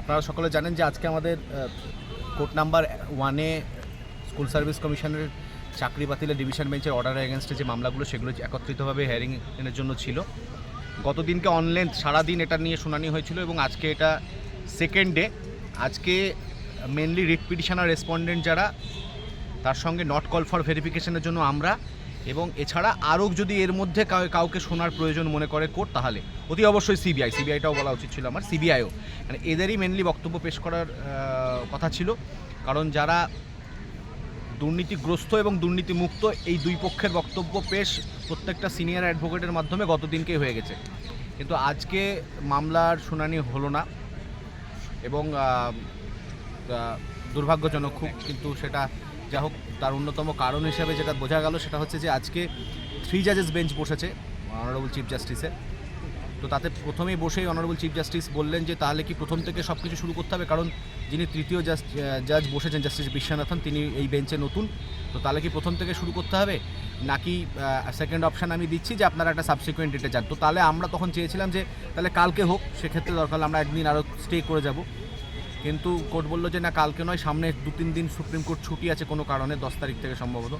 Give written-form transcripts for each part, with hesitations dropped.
আপনারা সকলে জানেন যে আজকে আমাদের কোর্ট নাম্বার 1-এ স্কুল সার্ভিস কমিশনের চাকরি বাতিলের ডিভিশন বেঞ্চের অর্ডারের এগেনস্টে যে মামলাগুলো সেগুলো একত্রিতভাবে হিয়ারিংয়ের জন্য ছিল। গতদিনকে অনলেন্থ সারাদিন এটা নিয়ে শুনানি হয়েছিল এবং আজকে এটা সেকেন্ড ডে। আজকে মেনলি রিট পিটিশনার রেসপন্ডেন্ট যারা, তার সঙ্গে নট কল ফর ভেরিফিকেশনের জন্য আমরা, এবং এছাড়া আরও যদি এর মধ্যে কাউকে শোনার প্রয়োজন মনে করে কোর্ট, তাহলে অতি অবশ্যই সিবিআইটাও বলা উচিত ছিল আমার, সিবিআইও, মানে এদেরই মেনলি বক্তব্য পেশ করার কথা ছিল। কারণ যারা দুর্নীতিগ্রস্ত এবং দুর্নীতিমুক্ত এই দুই পক্ষের বক্তব্য পেশ প্রত্যেকটা সিনিয়র অ্যাডভোকেটের মাধ্যমে গতদিনকেই হয়ে গেছে, কিন্তু আজকে মামলার শুনানি হলো না এবং দুর্ভাগ্যজনক খুব। কিন্তু সেটা যা হোক, তার অন্যতম কারণ হিসেবে যেটা বোঝা গেল সেটা হচ্ছে যে আজকে 3 জাজেস বেঞ্চ বসেছে অনারেবল চিফ জাস্টিসের। তো তাতে প্রথমেই বসেই অনারেবল চিফ জাস্টিস বললেন যে তাহলে কি প্রথম থেকে সব কিছু শুরু করতে হবে, কারণ যিনি তৃতীয় জাজ বসেছেন জাস্টিস বিশ্বনাথন, তিনি এই বেঞ্চে নতুন। তো তাহলে কি প্রথম থেকে শুরু করতে হবে, নাকি সেকেন্ড অপশান আমি দিচ্ছি যে আপনারা একটা সাবসিকুয়েন্ট ডেটে যান। তো তাহলে আমরা তখন চেয়েছিলাম যে তাহলে কালকে হোক, সেক্ষেত্রে দরকার আমরা একদিন আরও স্টে করে যাব। কিন্তু কোর্ট বললো যে না, কালকে নয়, সামনে 2-3 দিন সুপ্রিম কোর্ট ছুটি আছে কোনো কারণে, 10 তারিখ থেকে সম্ভবত।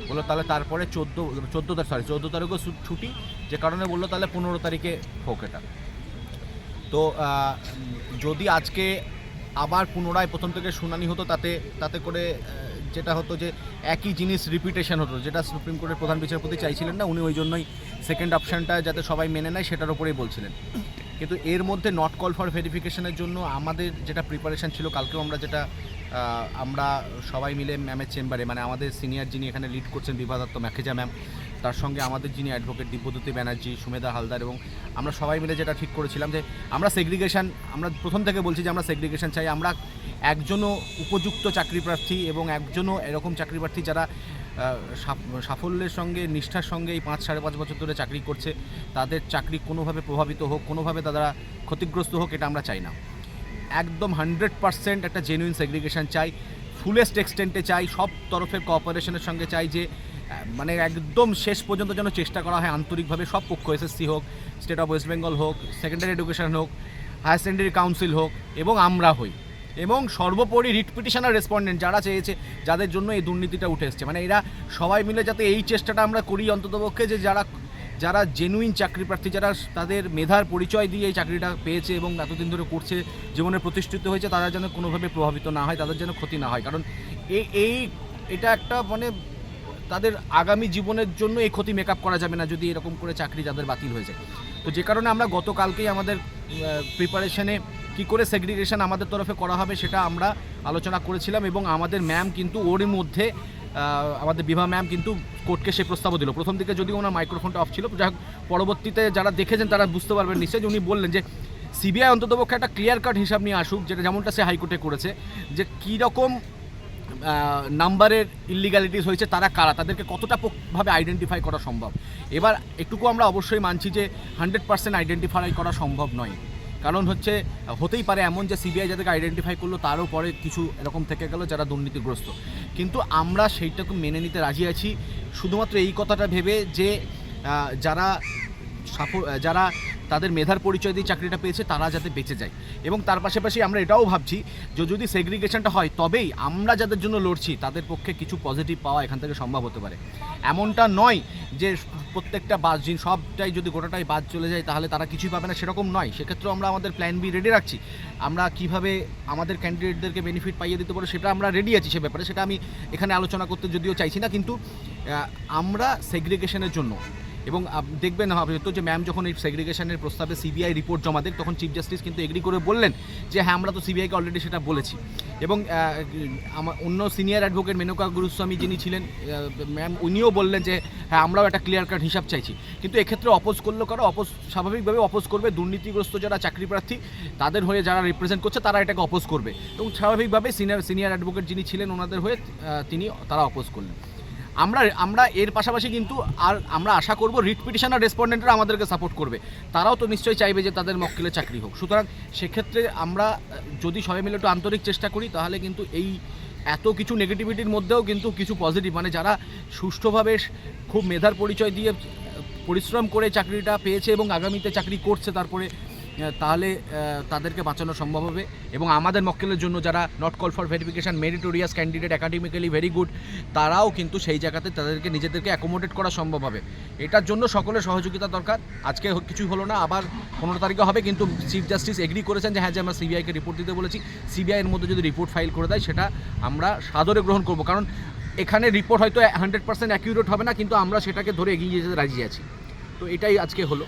বললো তাহলে তারপরে 14 তারিখও ছুটি, যে কারণে বললো তাহলে 15 তারিখে হোক এটা। তো যদি আজকে আবার পুনরায় প্রথম থেকে শুনানি হতো, তাতে করে যেটা হতো যে একই জিনিস রিপিটেশন হতো, যেটা সুপ্রিম কোর্টের প্রধান বিচারপতি চাইছিলেন না। উনি ওই জন্যই সেকেন্ড অপশানটা যাতে সবাই মেনে নেয় সেটার উপরেই বলছিলেন। কিন্তু এর মধ্যে নট কল ফর ভেরিফিকেশনের জন্য আমাদের যেটা প্রিপারেশান ছিল, কালকেও আমরা সবাই মিলে ম্যামের চেম্বারে, মানে আমাদের সিনিয়র যিনি এখানে লিড করছেন বিভাদত্ত ম্যাখেজা ম্যাম, তার সঙ্গে আমাদের যিনি অ্যাডভোকেট দিব্যজ্যোতি ব্যানার্জি, সুমেধা হালদার, এবং আমরা সবাই মিলে যেটা ঠিক করেছিলাম যে আমরা প্রথম থেকে বলছি যে আমরা সেগ্রিগেশন চাই। আমরা একজনও উপযুক্ত চাকরি প্রার্থী এবং একজনও এরকম চাকরি প্রার্থী যারা সাফল্যের সঙ্গে নিষ্ঠার সঙ্গে এই 5-5.5 বছর ধরে চাকরি করছে, তাদের চাকরি কোনোভাবে প্রভাবিত হোক, কোনোভাবে তারা ক্ষতিগ্রস্ত হোক, এটা আমরা চাই না। একদম 100% একটা জেনুইন সেগ্রিগেশন চাই, ফুলেস্ট এক্সটেন্টে চাই, সব তরফের কোঅপারেশনের সঙ্গে চাই, যে মানে একদম শেষ পর্যন্ত যেন চেষ্টা করা হয় আন্তরিকভাবে সব পক্ষ, এসএসসি হোক, স্টেট অফ ওয়েস্ট বেঙ্গল হোক, সেকেন্ডারি এডুকেশন হোক, হায়ার সেকেন্ডারি কাউন্সিল হোক, এবং আমরা হই, এবং সর্বোপরি রিট পিটিশনার রেসপন্ডেন্ট যারা চেয়েছে, যাদের জন্য এই দুর্নীতিটা উঠে এসছে, মানে এরা সবাই মিলে যাতে এই চেষ্টাটা আমরা করি অন্ততপক্ষে, যে যারা জেনুইন চাকরি প্রার্থী, যারা তাদের মেধার পরিচয় দিয়ে এই চাকরিটা পেয়েছে এবং এতদিন ধরে করছে, জীবনে প্রতিষ্ঠিত হয়েছে, তারা যেন কোনোভাবে প্রভাবিত না হয়, তাদের যেন ক্ষতি না হয়। কারণ এটা একটা মানে তাদের আগামী জীবনের জন্য এই ক্ষতি মেকআপ করা যাবে না যদি এরকম করে চাকরি যাদের বাতিল হয়ে যায়। তো যে কারণে আমরা গতকালকেই আমাদের প্রিপারেশনে কী করে সেগ্রিগেশন আমাদের তরফে করা হবে সেটা আমরা আলোচনা করেছিলাম, এবং আমাদের ম্যাম কিন্তু ওরই মধ্যে আমাদের বিভা ম্যাম কিন্তু কোর্টকে সে প্রস্তাবও দিল। প্রথম দিকে যদিও ওনার মাইক্রোফোনটা অফ ছিল, যাই হোক পরবর্তীতে যারা দেখেছেন তারা বুঝতে পারবেন নিশ্চয়ই, যে উনি বললেন যে সিবিআই অন্ততপক্ষে একটা ক্লিয়ার কাট হিসাব নিয়ে আসুক, যেমনটা সে হাইকোর্টে করেছে, যে কীরকম নাম্বারের ইলিগ্যালিটিস হয়েছে, তারা কারা, তাদেরকে কতটা ভাবে আইডেন্টিফাই করা সম্ভব। এবার একটুকু আমরা অবশ্যই মানছি যে 100% আইডেন্টিফাই করা সম্ভব নয়, কারণ হতেই পারে এমন যে সিবিআই যাদেরকে আইডেন্টিফাই করলো তারও পরে কিছু এরকম থেকে গেল যারা দুর্নীতিগ্রস্ত, কিন্তু আমরা সেইটাকে মেনে নিতে রাজি আছি শুধুমাত্র এই কথাটা ভেবে যে যারা তাদের মেধার পরিচয় দিয়ে চাকরিটা পেয়েছে তারা যাতে বেঁচে যায়। এবং তার পাশাপাশি আমরা এটাও ভাবছি যে যদি সেগ্রিগেশনটা হয়, তবেই আমরা যাদের জন্য লড়ছি তাদের পক্ষে কিছু পজিটিভ পাওয়া এখান থেকে সম্ভব হতে পারে। এমনটা নয় যে প্রত্যেকটা সবটাই যদি গোটাটাই বাদ চলে যায় তাহলে তারা কিছুই পাবে না, সেরকম নয়। সেক্ষেত্রে আমরা আমাদের প্ল্যান বি রেডি রাখছি, আমরা কিভাবে আমাদের ক্যান্ডিডেটদেরকে বেনিফিট পাইয়ে দিতে পারো সেটা আমরা রেডি আছি। সে ব্যাপারে সেটা আমি এখানে আলোচনা করতে যদিও চাইছি না, কিন্তু আমরা সেগ্রিগেশনের জন্য, এবং দেখবেন হয়তো যে ম্যাম যখন এই সেগ্রিগেশনের প্রস্তাবে সিবিআই রিপোর্ট জমা দেন, তখন চিফ জাস্টিস কিন্তু এগ্রি করে বললেন যে হ্যাঁ, আমরা তো সিবিআইকে অলরেডি সেটা বলেছি। এবং আমার অন্য সিনিয়র অ্যাডভোকেট মেনকা গুরুস্বামী যিনি ছিলেন ম্যাম, উনিও বললেন যে হ্যাঁ, আমরাও একটা ক্লিয়ার কাট হিসাব চাইছি। কিন্তু এক্ষেত্রে অপোজ করলো কারো, স্বাভাবিকভাবে অপোজ করবে দুর্নীতিগ্রস্ত যারা চাকরি প্রার্থী, তাদের হয়ে যারা রিপ্রেজেন্ট করছে তারা এটাকে অপোজ করবে, এবং স্বাভাবিকভাবে সিনিয়র অ্যাডভোকেট যিনি ছিলেন ওনাদের হয়ে তারা অপোজ করলেন। আমরা এর পাশাপাশি কিন্তু আমরা আশা করব রিট পিটিশনার রেসপন্ডেন্টরা আমাদেরকে সাপোর্ট করবে, তারাও তো নিশ্চয়ই চাইবে যে তাদের মক্কেলের চাকরি হোক। সুতরাং সেক্ষেত্রে আমরা যদি সবাই মিলে একটু আন্তরিক চেষ্টা করি, তাহলে কিন্তু এই এত কিছু নেগেটিভিটির মধ্যেও কিন্তু কিছু পজিটিভ, মানে যারা সুষ্ঠুভাবে খুব মেধার পরিচয় দিয়ে পরিশ্রম করে চাকরিটা পেয়েছে এবং আগামীতে চাকরি করছে, তারপরে তাহলে তাদেরকে বাঁচানো সম্ভব হবে। এবং আমাদের মক্কেলের জন্য যারা not call for verification meritorious candidate academically very good, তারাও কিন্তু সেই জায়গাতে তাদেরকে নিজেদেরকে অ্যাকোমোডেট করা সম্ভব হবে। এটার জন্য সকলের সহযোগিতা দরকার। আজকে কিছুই হলো না, আবার 15 তারিখে হবে, কিন্তু চিফ জাস্টিস এগ্রি করেছেন যে হ্যাঁ, যে আমরা সিবিআইকে রিপোর্ট দিতে বলেছি, সিবিআইয়ের মধ্যে যদি রিপোর্ট ফাইল করে দেয় সেটা আমরা সাদরে গ্রহণ করব। কারণ এখানে রিপোর্ট হয়তো 100% অ্যাকিউরেট হবে না, কিন্তু আমরা সেটাকে ধরে এগিয়ে যেতে রাজি আছি। তো এটাই আজকে হলো।